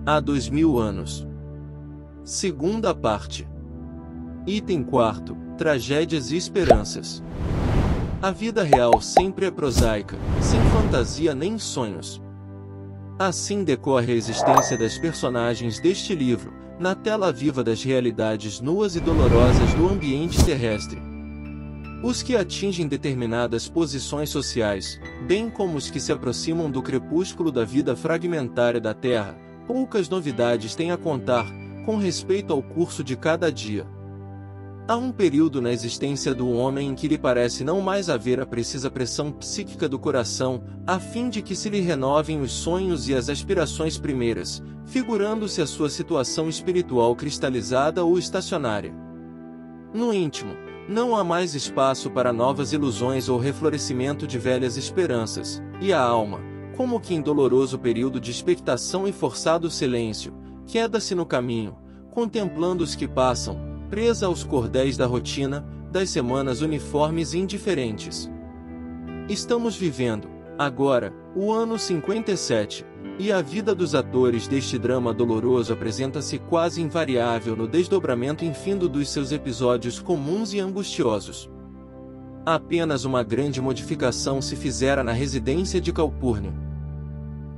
há 2000 anos. Segunda parte. Item 4. Tragédias e esperanças. A vida real sempre é prosaica, sem fantasia nem sonhos. Assim decorre a existência das personagens deste livro, na tela viva das realidades nuas e dolorosas do ambiente terrestre. Os que atingem determinadas posições sociais, bem como os que se aproximam do crepúsculo da vida fragmentária da Terra, poucas novidades têm a contar, com respeito ao curso de cada dia. Há um período na existência do homem em que lhe parece não mais haver a precisa pressão psíquica do coração, a fim de que se lhe renovem os sonhos e as aspirações primeiras, figurando-se a sua situação espiritual cristalizada ou estacionária. No íntimo, não há mais espaço para novas ilusões ou reflorescimento de velhas esperanças, e a alma, como que em doloroso período de expectação e forçado silêncio, queda-se no caminho, contemplando os que passam, presa aos cordéis da rotina, das semanas uniformes e indiferentes. Estamos vivendo, agora, o ano 57, e a vida dos atores deste drama doloroso apresenta-se quase invariável no desdobramento infindo dos seus episódios comuns e angustiosos. Apenas uma grande modificação se fizera na residência de Calpurnia.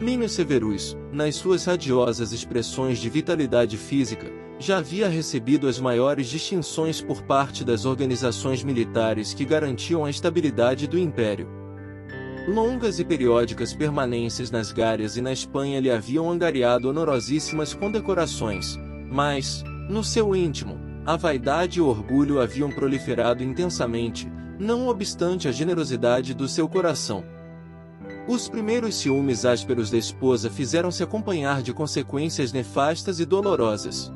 Plínio Severus, nas suas radiosas expressões de vitalidade física, já havia recebido as maiores distinções por parte das organizações militares que garantiam a estabilidade do império. Longas e periódicas permanências nas Gárias e na Espanha lhe haviam angariado honorosíssimas condecorações, mas, no seu íntimo, a vaidade e o orgulho haviam proliferado intensamente, não obstante a generosidade do seu coração. Os primeiros ciúmes ásperos da esposa fizeram-se acompanhar de consequências nefastas e dolorosas.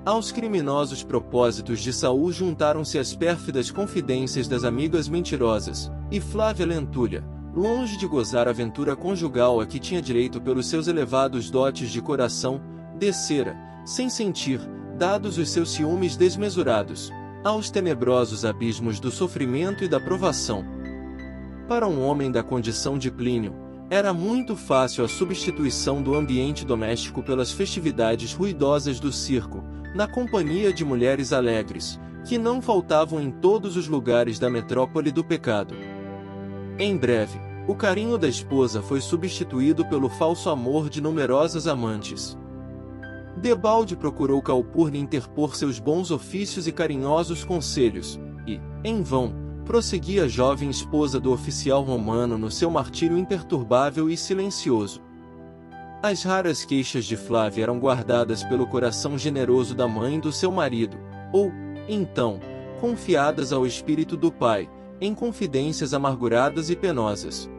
Aos criminosos propósitos de Saul juntaram-se as pérfidas confidências das amigas mentirosas, e Flávia Lentulha, longe de gozar a aventura conjugal a que tinha direito pelos seus elevados dotes de coração, descera, sem sentir, dados os seus ciúmes desmesurados, aos tenebrosos abismos do sofrimento e da provação. Para um homem da condição de Plínio, era muito fácil a substituição do ambiente doméstico pelas festividades ruidosas do circo, na companhia de mulheres alegres, que não faltavam em todos os lugares da metrópole do pecado. Em breve, o carinho da esposa foi substituído pelo falso amor de numerosas amantes. Debalde procurou Calpurnia interpor seus bons ofícios e carinhosos conselhos, e, em vão, prosseguia a jovem esposa do oficial romano no seu martírio imperturbável e silencioso. As raras queixas de Flávia eram guardadas pelo coração generoso da mãe do seu marido, ou, então, confiadas ao espírito do pai, em confidências amarguradas e penosas.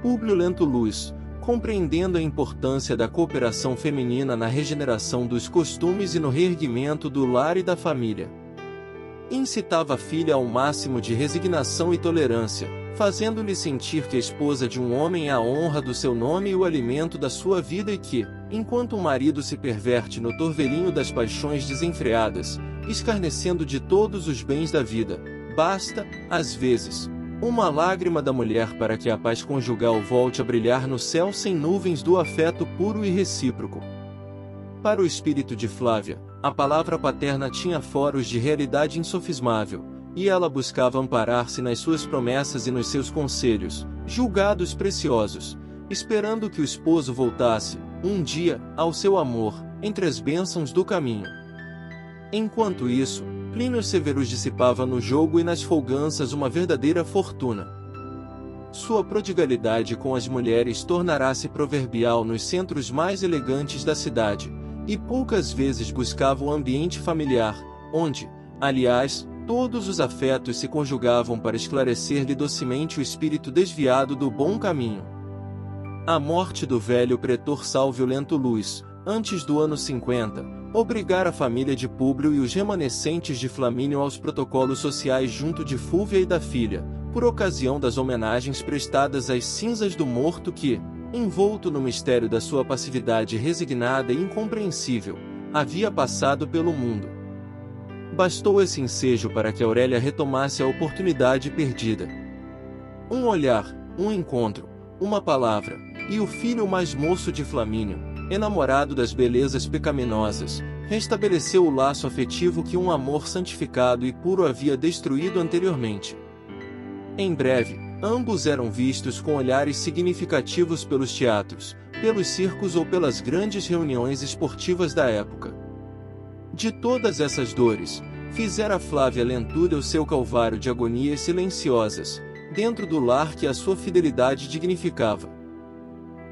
Públio Lentulus, compreendendo a importância da cooperação feminina na regeneração dos costumes e no reerguimento do lar e da família, incitava a filha ao máximo de resignação e tolerância, fazendo-lhe sentir que a esposa de um homem é a honra do seu nome e o alimento da sua vida e que, enquanto o marido se perverte no torvelinho das paixões desenfreadas, escarnecendo de todos os bens da vida, basta, às vezes, uma lágrima da mulher para que a paz conjugal volte a brilhar no céu sem nuvens do afeto puro e recíproco. Para o espírito de Flávia, a palavra paterna tinha foros de realidade insofismável, e ela buscava amparar-se nas suas promessas e nos seus conselhos, julgados preciosos, esperando que o esposo voltasse, um dia, ao seu amor, entre as bênçãos do caminho. Enquanto isso, Plínio Severus dissipava no jogo e nas folganças uma verdadeira fortuna. Sua prodigalidade com as mulheres tornará-se proverbial nos centros mais elegantes da cidade, e poucas vezes buscava o ambiente familiar, onde, aliás, todos os afetos se conjugavam para esclarecer-lhe docemente o espírito desviado do bom caminho. A morte do velho pretor Salvio Lentulus, antes do ano 50, obrigara a família de Públio e os remanescentes de Flamínio aos protocolos sociais junto de Fúvia e da filha, por ocasião das homenagens prestadas às cinzas do morto que, envolto no mistério da sua passividade resignada e incompreensível, havia passado pelo mundo. Bastou esse ensejo para que Aurélia retomasse a oportunidade perdida. Um olhar, um encontro, uma palavra, e o filho mais moço de Flamínio, enamorado das belezas pecaminosas, restabeleceu o laço afetivo que um amor santificado e puro havia destruído anteriormente. Em breve, ambos eram vistos com olhares significativos pelos teatros, pelos circos ou pelas grandes reuniões esportivas da época. De todas essas dores, fizera Flávia Lentulha o seu calvário de agonias silenciosas, dentro do lar que a sua fidelidade dignificava.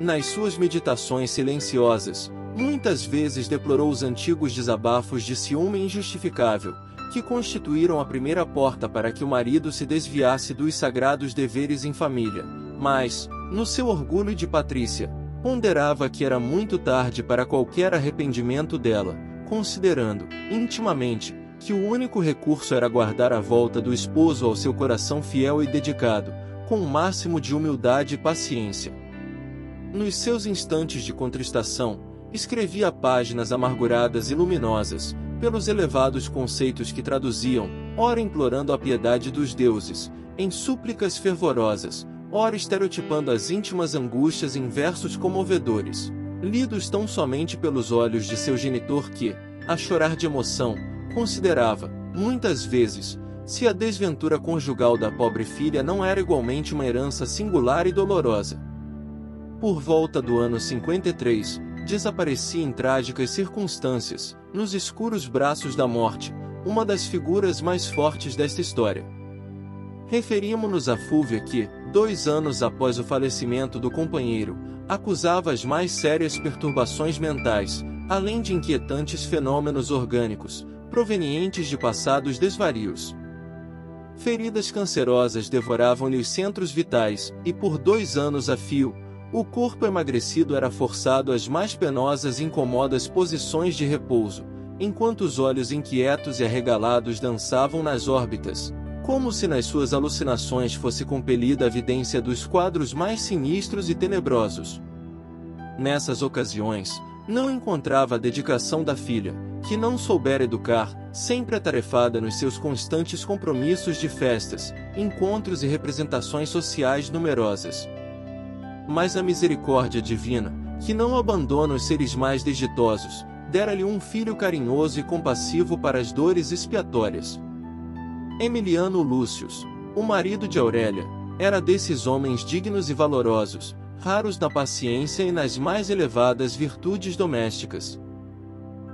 Nas suas meditações silenciosas, muitas vezes deplorou os antigos desabafos de ciúme injustificável, que constituíram a primeira porta para que o marido se desviasse dos sagrados deveres em família, mas, no seu orgulho de Patrícia, ponderava que era muito tarde para qualquer arrependimento dela, considerando, intimamente, que o único recurso era guardar a volta do esposo ao seu coração fiel e dedicado, com o máximo de humildade e paciência. Nos seus instantes de contristação, escrevia páginas amarguradas e luminosas, pelos elevados conceitos que traduziam, ora implorando a piedade dos deuses, em súplicas fervorosas, ora estereotipando as íntimas angústias em versos comovedores, lidos tão somente pelos olhos de seu genitor que, a chorar de emoção, considerava, muitas vezes, se a desventura conjugal da pobre filha não era igualmente uma herança singular e dolorosa. Por volta do ano 53, desaparecia em trágicas circunstâncias, nos escuros braços da morte, uma das figuras mais fortes desta história. Referimos-nos a Fúvia que, 2 anos após o falecimento do companheiro, acusava as mais sérias perturbações mentais, além de inquietantes fenômenos orgânicos, provenientes de passados desvarios. Feridas cancerosas devoravam-lhe os centros vitais, e por 2 anos a fio, o corpo emagrecido era forçado às mais penosas e incômodas posições de repouso, enquanto os olhos inquietos e arregalados dançavam nas órbitas, como se nas suas alucinações fosse compelida a vidência dos quadros mais sinistros e tenebrosos. Nessas ocasiões, não encontrava a dedicação da filha, que não soubera educar, sempre atarefada nos seus constantes compromissos de festas, encontros e representações sociais numerosas. Mas a misericórdia divina, que não abandona os seres mais desditosos, dera-lhe um filho carinhoso e compassivo para as dores expiatórias. Emiliano Lúcius, o marido de Aurélia, era desses homens dignos e valorosos, raros na paciência e nas mais elevadas virtudes domésticas.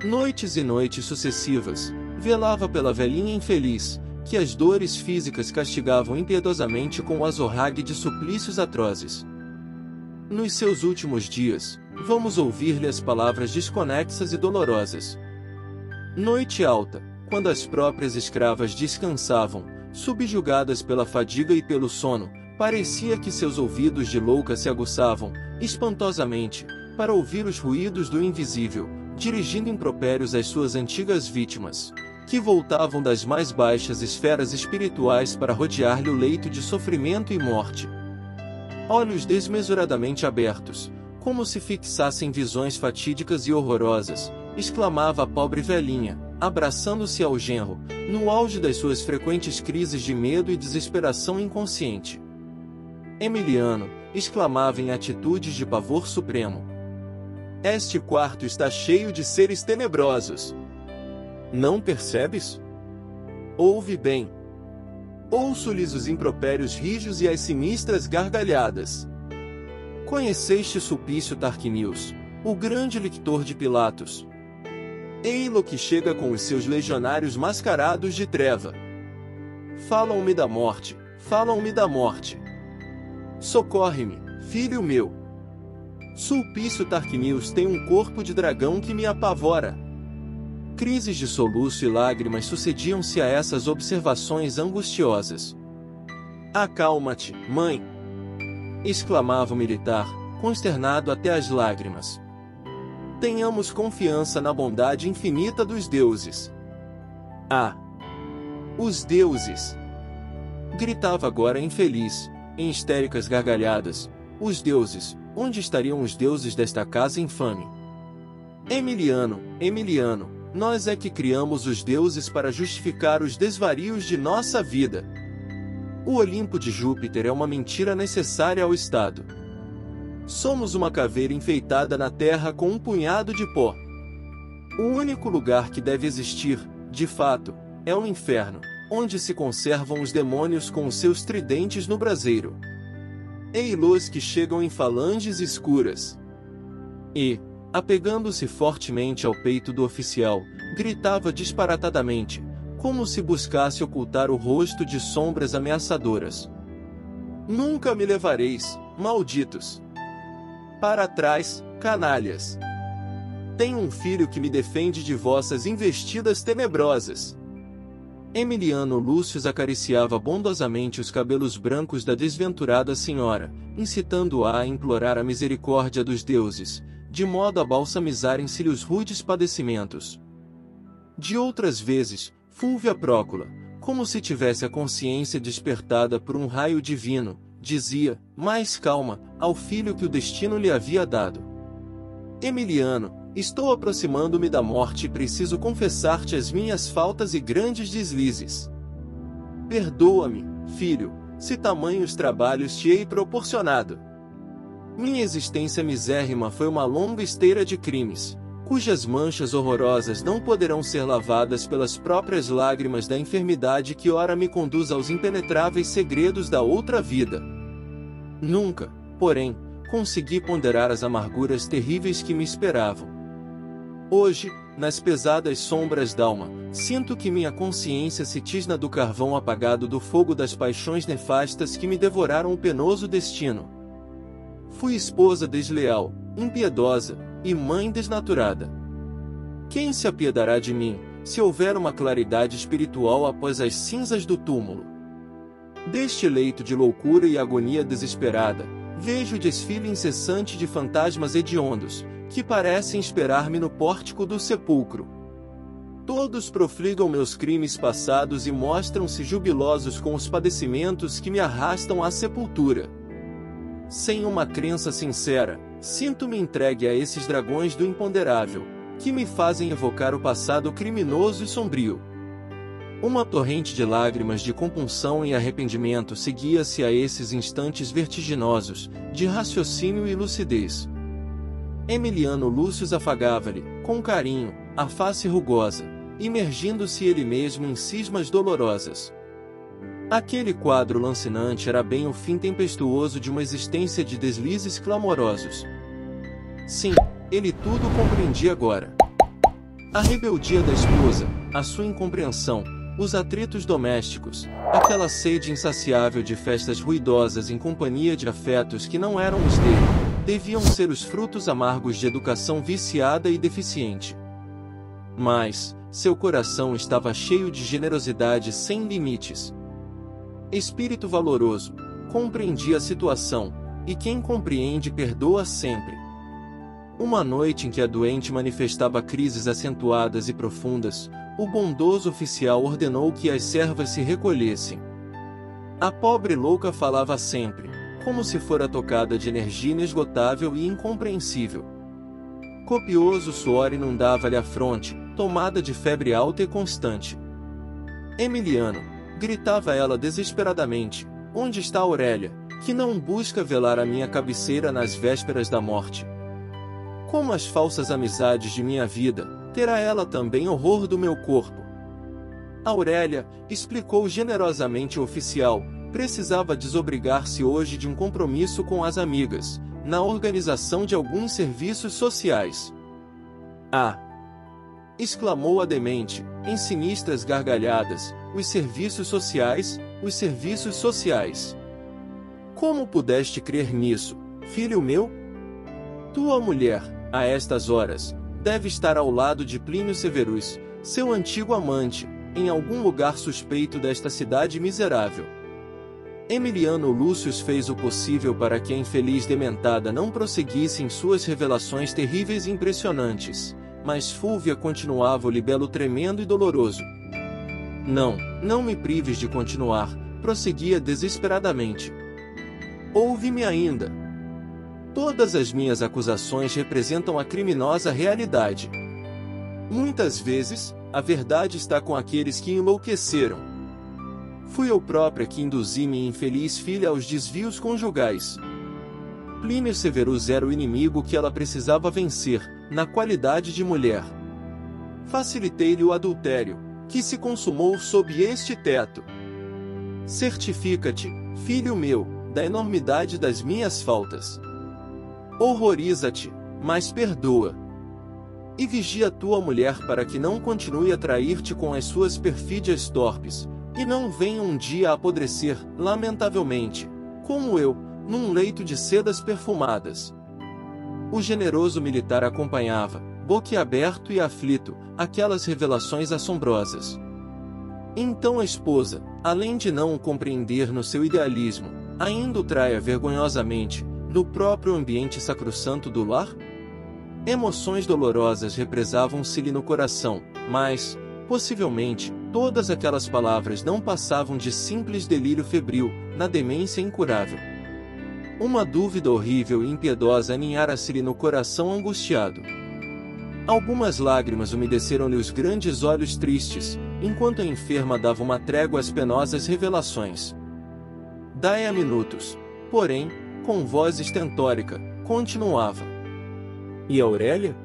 Noites e noites sucessivas, velava pela velhinha infeliz, que as dores físicas castigavam impiedosamente com o azorrague de suplícios atrozes. Nos seus últimos dias, vamos ouvir-lhe as palavras desconexas e dolorosas. Noite alta, quando as próprias escravas descansavam, subjugadas pela fadiga e pelo sono, parecia que seus ouvidos de louca se aguçavam, espantosamente, para ouvir os ruídos do invisível, dirigindo impropérios às suas antigas vítimas, que voltavam das mais baixas esferas espirituais para rodear-lhe o leito de sofrimento e morte. Olhos desmesuradamente abertos, como se fixassem visões fatídicas e horrorosas, exclamava a pobre velhinha, abraçando-se ao genro, no auge das suas frequentes crises de medo e desesperação inconsciente. Emiliano, exclamava em atitudes de pavor supremo: "Este quarto está cheio de seres tenebrosos. Não percebes? Ouve bem. Ouço-lhes os impropérios rijos e as sinistras gargalhadas. Conheceste Sulpício Tarquinius, o grande lictor de Pilatos? Ei-lo que chega com os seus legionários mascarados de treva. Falam-me da morte, falam-me da morte. Socorre-me, filho meu. Sulpício Tarquinius tem um corpo de dragão que me apavora." Crises de soluço e lágrimas sucediam-se a essas observações angustiosas. "Acalma-te, mãe!" exclamava o militar, consternado até as lágrimas. "Tenhamos confiança na bondade infinita dos deuses." "Ah! Os deuses!" gritava agora infeliz, em histéricas gargalhadas. "Os deuses, onde estariam os deuses desta casa infame? Emiliano, Emiliano, nós é que criamos os deuses para justificar os desvarios de nossa vida. O Olimpo de Júpiter é uma mentira necessária ao Estado. Somos uma caveira enfeitada na terra com um punhado de pó. O único lugar que deve existir, de fato, é o inferno, onde se conservam os demônios com os seus tridentes no braseiro. Ei-los que chegam em falanges escuras. E, apegando-se fortemente ao peito do oficial, gritava disparatadamente, como se buscasse ocultar o rosto de sombras ameaçadoras. Nunca me levareis, malditos! Para trás, canalhas! Tenho um filho que me defende de vossas investidas tenebrosas. Emiliano Lúcius acariciava bondosamente os cabelos brancos da desventurada senhora, incitando-a a implorar a misericórdia dos deuses, de modo a balsamizarem-se-lhe os rudes padecimentos. De outras vezes, Fúlvia Prócula, como se tivesse a consciência despertada por um raio divino, dizia, mais calma, ao filho que o destino lhe havia dado: Emiliano, estou aproximando-me da morte e preciso confessar-te as minhas faltas e grandes deslizes. Perdoa-me, filho, se tamanhos trabalhos te hei proporcionado. Minha existência misérrima foi uma longa esteira de crimes, cujas manchas horrorosas não poderão ser lavadas pelas próprias lágrimas da enfermidade que ora me conduz aos impenetráveis segredos da outra vida. Nunca, porém, consegui ponderar as amarguras terríveis que me esperavam. Hoje, nas pesadas sombras d'alma, sinto que minha consciência se tisna do carvão apagado do fogo das paixões nefastas que me devoraram o penoso destino. Fui esposa desleal, impiedosa, e mãe desnaturada. Quem se apiedará de mim, se houver uma claridade espiritual após as cinzas do túmulo? Deste leito de loucura e agonia desesperada, vejo o desfile incessante de fantasmas hediondos, que parecem esperar-me no pórtico do sepulcro. Todos profligam meus crimes passados e mostram-se jubilosos com os padecimentos que me arrastam à sepultura. Sem uma crença sincera, sinto-me entregue a esses dragões do imponderável, que me fazem evocar o passado criminoso e sombrio. Uma torrente de lágrimas de compunção e arrependimento seguia-se a esses instantes vertiginosos, de raciocínio e lucidez. Emiliano Lúcius afagava-lhe, com carinho, a face rugosa, imergindo-se ele mesmo em cismas dolorosas. Aquele quadro lancinante era bem o fim tempestuoso de uma existência de deslizes clamorosos. Sim, ele tudo compreendia agora. A rebeldia da esposa, a sua incompreensão, os atritos domésticos, aquela sede insaciável de festas ruidosas em companhia de afetos que não eram os dele, deviam ser os frutos amargos de educação viciada e deficiente. Mas, seu coração estava cheio de generosidade sem limites. Espírito valoroso, compreendia a situação, e quem compreende perdoa sempre. Uma noite em que a doente manifestava crises acentuadas e profundas, o bondoso oficial ordenou que as servas se recolhessem. A pobre louca falava sempre, como se fora tocada de energia inesgotável e incompreensível. Copioso suor inundava-lhe a fronte, tomada de febre alta e constante. Emiliano, gritava ela desesperadamente, onde está Aurélia, que não busca velar a minha cabeceira nas vésperas da morte? Como as falsas amizades de minha vida, terá ela também horror do meu corpo? Aurélia, explicou generosamente o oficial, precisava desobrigar-se hoje de um compromisso com as amigas, na organização de alguns serviços sociais. Ah! Exclamou a demente, em sinistras gargalhadas, os serviços sociais, os serviços sociais. Como pudeste crer nisso, filho meu? Tua mulher, a estas horas, deve estar ao lado de Plínio Severus, seu antigo amante, em algum lugar suspeito desta cidade miserável. Emiliano Lúcius fez o possível para que a infeliz dementada não prosseguisse em suas revelações terríveis e impressionantes, mas Fúlvia continuava o libelo tremendo e doloroso. Não me prives de continuar, prosseguia desesperadamente. Ouve-me ainda. Todas as minhas acusações representam a criminosa realidade. Muitas vezes, a verdade está com aqueles que enlouqueceram. Fui eu própria que induzi minha infeliz filha aos desvios conjugais. Plínio Severus era o inimigo que ela precisava vencer, na qualidade de mulher. Facilitei-lhe o adultério, que se consumou sob este teto. Certifica-te, filho meu, da enormidade das minhas faltas. Horroriza-te, mas perdoa. E vigia tua mulher para que não continue a trair-te com as suas perfídias torpes, e não venha um dia a apodrecer, lamentavelmente, como eu, num leito de sedas perfumadas. O generoso militar acompanhava, boquiaberto e aflito, aquelas revelações assombrosas. Então a esposa, além de não o compreender no seu idealismo, ainda o traia vergonhosamente, no próprio ambiente sacrossanto do lar? Emoções dolorosas represavam-se-lhe no coração, mas, possivelmente, todas aquelas palavras não passavam de simples delírio febril, na demência incurável. Uma dúvida horrível e impiedosa aninhara-se-lhe no coração angustiado. Algumas lágrimas umedeceram-lhe os grandes olhos tristes, enquanto a enferma dava uma trégua às penosas revelações. Daí a minutos, porém, com voz estentórica, continuava. E Aurélia?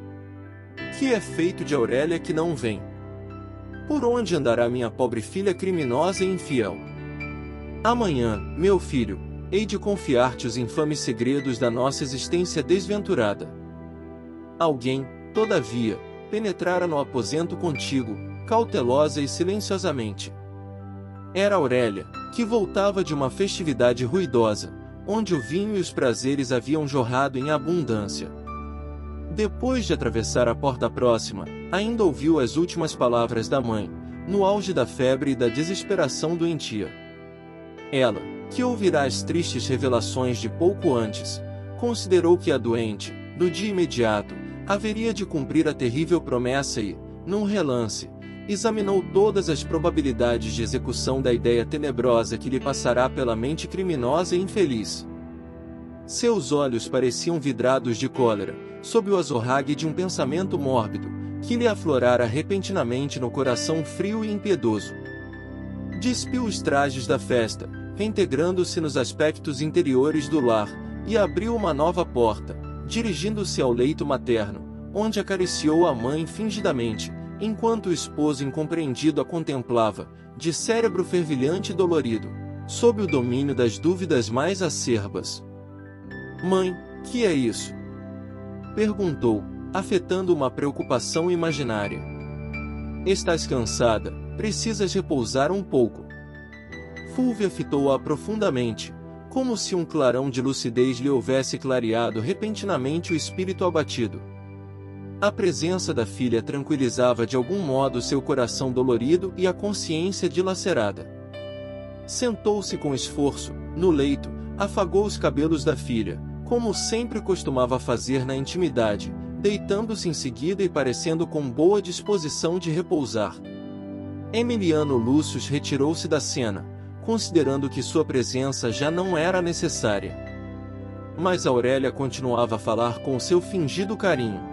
Que é feito de Aurélia que não vem? Por onde andará minha pobre filha criminosa e infiel? Amanhã, meu filho, hei de confiar-te os infames segredos da nossa existência desventurada. Alguém, todavia, penetrara no aposento contigo, cautelosa e silenciosamente. Era Aurélia, que voltava de uma festividade ruidosa, onde o vinho e os prazeres haviam jorrado em abundância. Depois de atravessar a porta próxima, ainda ouviu as últimas palavras da mãe, no auge da febre e da desesperação doentia. Ela, que ouvirá as tristes revelações de pouco antes, considerou que a doente, no dia imediato, haveria de cumprir a terrível promessa e, num relance, examinou todas as probabilidades de execução da ideia tenebrosa que lhe passará pela mente criminosa e infeliz. Seus olhos pareciam vidrados de cólera, sob o azorrague de um pensamento mórbido, que lhe aflorara repentinamente no coração frio e impiedoso. Despiu os trajes da festa, reintegrando-se nos aspectos interiores do lar, e abriu uma nova porta, dirigindo-se ao leito materno, onde acariciou a mãe fingidamente, enquanto o esposo incompreendido a contemplava, de cérebro fervilhante e dolorido, sob o domínio das dúvidas mais acerbas. Mãe, que é isso? Perguntou, afetando uma preocupação imaginária. Estás cansada, precisas repousar um pouco. Fúvia fitou-a profundamente, como se um clarão de lucidez lhe houvesse clareado repentinamente o espírito abatido. A presença da filha tranquilizava de algum modo seu coração dolorido e a consciência dilacerada. Sentou-se com esforço, no leito, afagou os cabelos da filha, como sempre costumava fazer na intimidade, deitando-se em seguida e parecendo com boa disposição de repousar. Emiliano Lúcio retirou-se da cena, considerando que sua presença já não era necessária. Mas Aurélia continuava a falar com seu fingido carinho.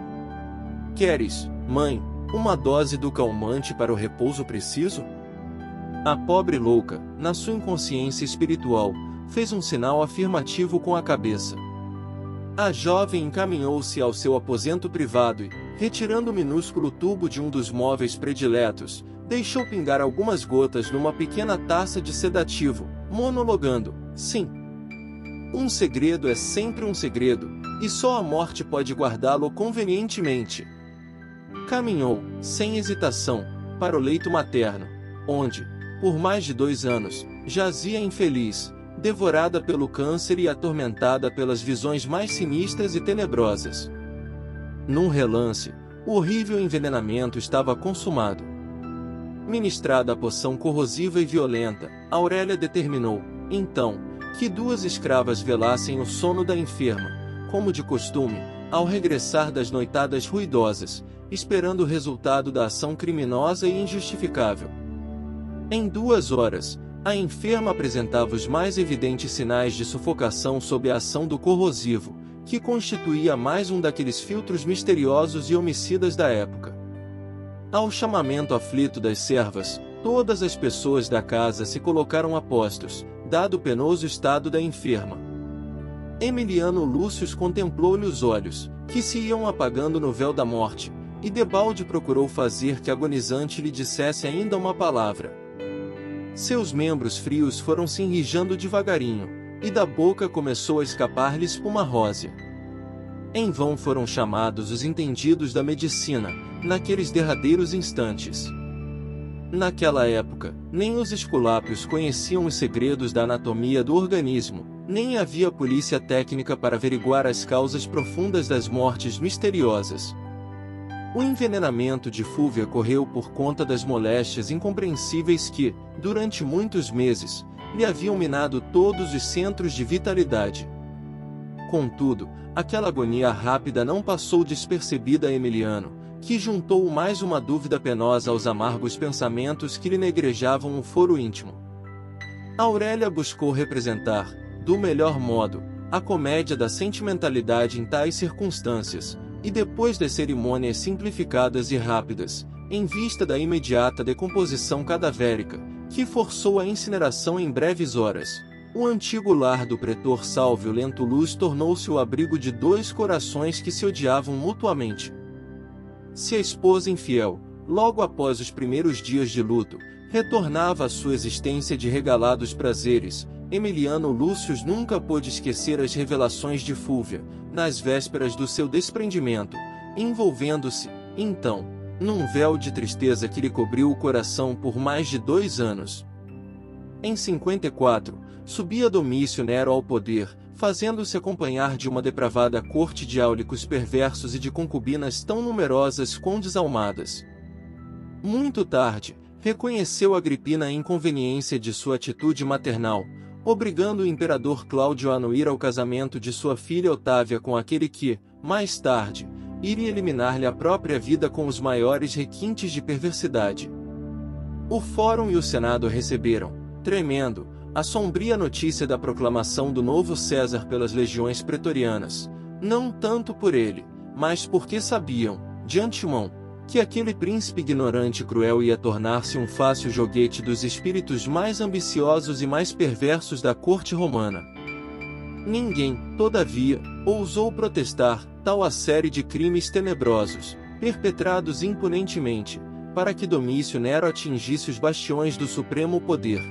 Queres, mãe, uma dose do calmante para o repouso preciso? A pobre louca, na sua inconsciência espiritual, fez um sinal afirmativo com a cabeça. A jovem encaminhou-se ao seu aposento privado e, retirando o minúsculo tubo de um dos móveis prediletos, deixou pingar algumas gotas numa pequena taça de sedativo, monologando, sim. Um segredo é sempre um segredo, e só a morte pode guardá-lo convenientemente. Caminhou, sem hesitação, para o leito materno, onde, por mais de 2 anos, jazia infeliz, devorada pelo câncer e atormentada pelas visões mais sinistras e tenebrosas. Num relance, o horrível envenenamento estava consumado. Ministrada a poção corrosiva e violenta, Aurélia determinou, então, que 2 escravas velassem o sono da enferma, como de costume, ao regressar das noitadas ruidosas, esperando o resultado da ação criminosa e injustificável. Em 2 horas, a enferma apresentava os mais evidentes sinais de sufocação sob a ação do corrosivo, que constituía mais um daqueles filtros misteriosos e homicidas da época. Ao chamamento aflito das servas, todas as pessoas da casa se colocaram a postos, dado o penoso estado da enferma. Emiliano Lúcius contemplou-lhe os olhos, que se iam apagando no véu da morte, e debalde procurou fazer que a agonizante lhe dissesse ainda uma palavra. Seus membros frios foram se enrijando devagarinho, e da boca começou a escapar-lhe espuma rósea. Em vão foram chamados os entendidos da medicina, naqueles derradeiros instantes. Naquela época, nem os esculápios conheciam os segredos da anatomia do organismo, nem havia polícia técnica para averiguar as causas profundas das mortes misteriosas. O envenenamento de Fúvia correu por conta das moléstias incompreensíveis que, durante muitos meses, lhe haviam minado todos os centros de vitalidade. Contudo, aquela agonia rápida não passou despercebida a Emiliano, que juntou mais uma dúvida penosa aos amargos pensamentos que lhe negrejavam o foro íntimo. Aurélia buscou representar, do melhor modo, a comédia da sentimentalidade em tais circunstâncias, e depois de cerimônias simplificadas e rápidas, em vista da imediata decomposição cadavérica, que forçou a incineração em breves horas, o antigo lar do pretor Salvio Lentulus tornou-se o abrigo de dois corações que se odiavam mutuamente. Se a esposa infiel, logo após os primeiros dias de luto, retornava à sua existência de regalados prazeres, Emiliano Lúcius nunca pôde esquecer as revelações de Fúvia, nas vésperas do seu desprendimento, envolvendo-se, então, num véu de tristeza que lhe cobriu o coração por mais de 2 anos. Em 54, subia Domício Nero ao poder, fazendo-se acompanhar de uma depravada corte de áulicos perversos e de concubinas tão numerosas quanto desalmadas. Muito tarde, reconheceu Agripina a inconveniência de sua atitude maternal, obrigando o imperador Cláudio a anuir ao casamento de sua filha Otávia com aquele que, mais tarde, iria eliminar-lhe a própria vida com os maiores requintes de perversidade. O Fórum e o Senado receberam, tremendo, a sombria notícia da proclamação do novo César pelas legiões pretorianas, não tanto por ele, mas porque sabiam, de antemão, que aquele príncipe ignorante e cruel ia tornar-se um fácil joguete dos espíritos mais ambiciosos e mais perversos da corte romana. Ninguém, todavia, ousou protestar tal a série de crimes tenebrosos, perpetrados impunentemente, para que Domício Nero atingisse os bastiões do supremo poder.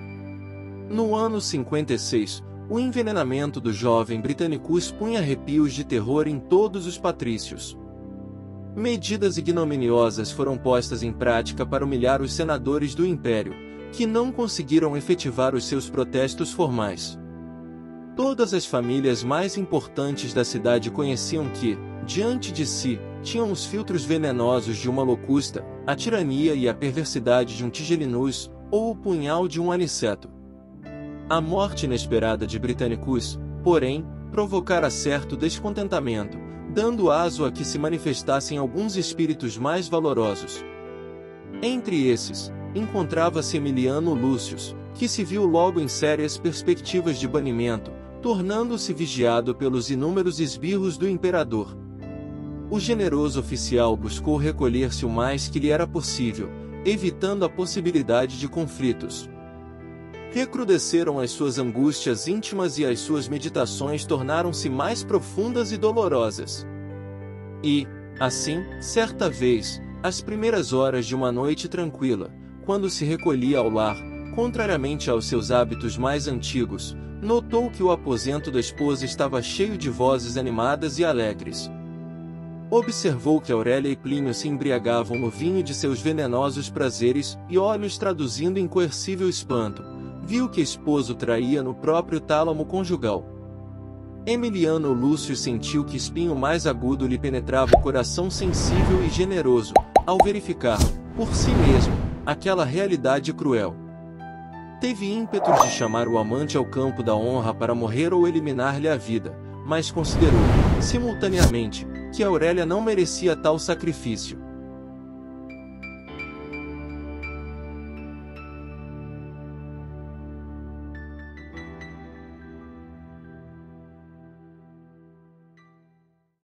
No ano 56, o envenenamento do jovem Britannicus punha arrepios de terror em todos os patrícios. Medidas ignominiosas foram postas em prática para humilhar os senadores do Império, que não conseguiram efetivar os seus protestos formais. Todas as famílias mais importantes da cidade conheciam que, diante de si, tinham os filtros venenosos de uma locusta, a tirania e a perversidade de um Tigellinus, ou o punhal de um Aniceto. A morte inesperada de Britannicus, porém, provocara certo descontentamento, dando aso a que se manifestassem alguns espíritos mais valorosos. Entre esses, encontrava-se Emiliano Lúcius, que se viu logo em sérias perspectivas de banimento, tornando-se vigiado pelos inúmeros esbirros do imperador. O generoso oficial buscou recolher-se o mais que lhe era possível, evitando a possibilidade de conflitos. Recrudesceram as suas angústias íntimas e as suas meditações tornaram-se mais profundas e dolorosas. E, assim, certa vez, às primeiras horas de uma noite tranquila, quando se recolhia ao lar, contrariamente aos seus hábitos mais antigos, notou que o aposento da esposa estava cheio de vozes animadas e alegres. Observou que Aurélia e Plínio se embriagavam no vinho de seus venenosos prazeres, e olhos traduzindo incoercível espanto, viu que esposo traía no próprio tálamo conjugal. Emiliano Lúcio sentiu que espinho mais agudo lhe penetrava o coração sensível e generoso, ao verificar, por si mesmo, aquela realidade cruel. Teve ímpetos de chamar o amante ao campo da honra para morrer ou eliminar-lhe a vida, mas considerou, simultaneamente, que Aurélia não merecia tal sacrifício.